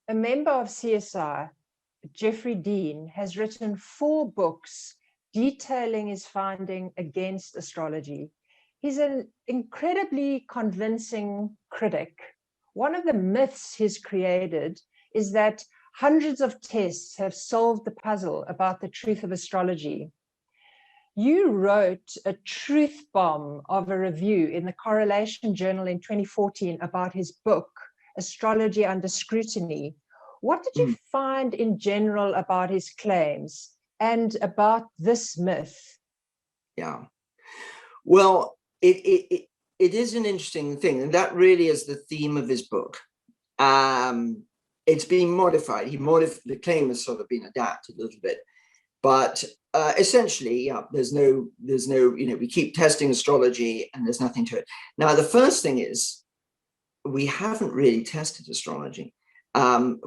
A member of CSI, Geoffrey Dean, has written 4 books detailing his finding against astrology. He's an incredibly convincing critic. One of the myths he's created is that hundreds of tests have solved the puzzle about the truth of astrology. You wrote a truth bomb of a review in the Correlation Journal in 2014 about his book, Astrology Under Scrutiny. What did you find in general about his claims and about this myth? Yeah, well, it is an interesting thing, and that really is the theme of his book. It's been modified. The claim has sort of been adapted a little bit, but essentially, yeah, there's no, we keep testing astrology and there's nothing to it. Now, the first thing is we haven't really tested astrology.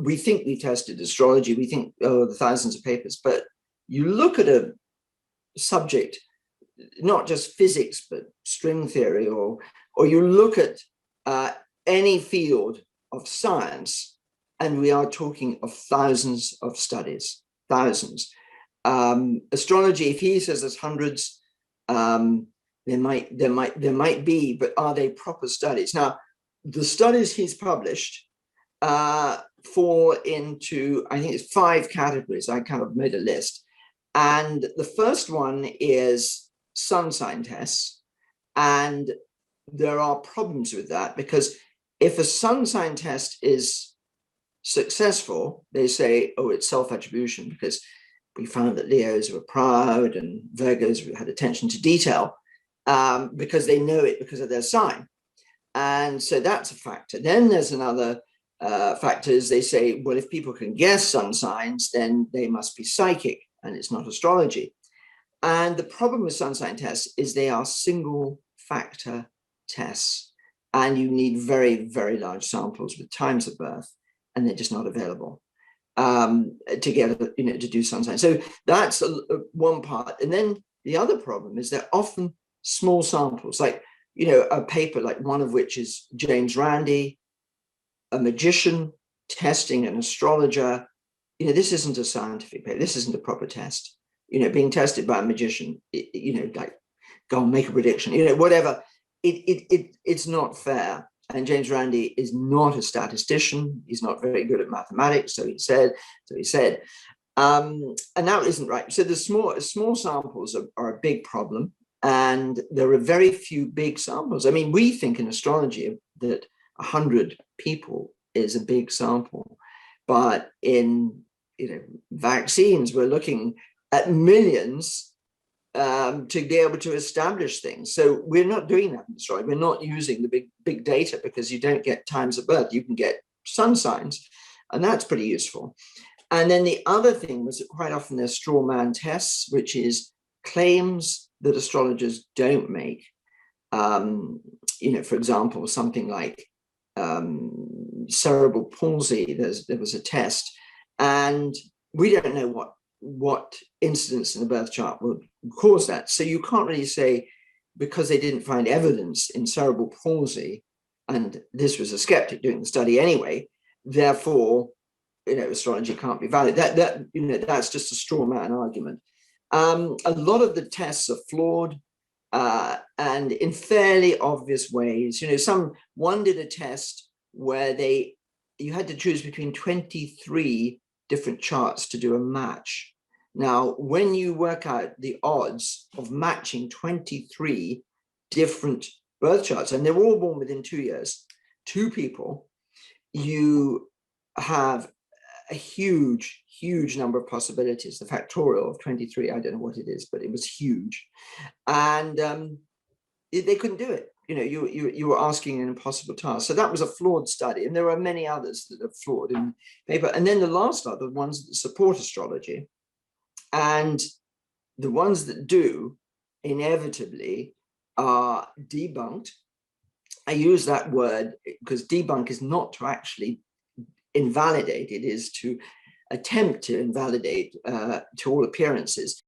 We think we tested astrology. We think, oh, the thousands of papers, but you look at a subject, not just physics, but string theory, or you look at any field of science, and we are talking of thousands of studies, thousands. Astrology, if he says there's hundreds, there might be, but are they proper studies? Now, the studies he's published fall into, I think it's 5 categories. I kind of made a list. And the first one is sun sign tests. And there are problems with that, because if a sun sign test is successful, they say, oh, it's self-attribution, because we found that Leos were proud and Virgos had attention to detail, because they know it because of their sign. And so that's a factor. Then there's another factor, is they say, well, if people can guess sun signs, then they must be psychic, and it's not astrology. And the problem with sun sign tests is they are single factor tests, and you need very, very large samples with times of birth, and they're just not available to get, to do sun sign. So that's one part. And then the other problem is they're often small samples, like, a paper like one of which is James Randi, a magician testing an astrologer. This isn't a scientific paper. This isn't a proper test. Being tested by a magician, like, go and make a prediction, whatever. It's not fair. And James Randi is not a statistician. He's not very good at mathematics, so he said. And that isn't right. So the small samples are a big problem. And there are very few big samples. I mean, we think in astrology that 100 people is a big sample, but in vaccines, we're looking at millions to be able to establish things. So we're not doing that in astrology. We're not using the big data, because you don't get times of birth. You can get sun signs, and that's pretty useful. And then the other thing was that quite often there's straw man tests, which is claims that astrologers don't make. For example, something like cerebral palsy. There was a test, and we don't know what incidence in the birth chart would cause that. So you can't really say, because they didn't find evidence in cerebral palsy, and this was a skeptic doing the study anyway, therefore, astrology can't be valid. That's just a straw man argument. A lot of the tests are flawed, and in fairly obvious ways. One did a test where you had to choose between 23 different charts to do a match. Now, when you work out the odds of matching 23 different birth charts, and they were all born within 2 years, 2 people, you have a huge number of possibilities. The factorial of 23, I don't know what it is, but it was huge. And they couldn't do it. You were asking an impossible task. So that was a flawed study. And there are many others that are flawed in paper. And then the last are the ones that support astrology. And the ones that do, inevitably, are debunked. I use that word because debunk is not to actually invalidate. It is to attempt to invalidate to all appearances.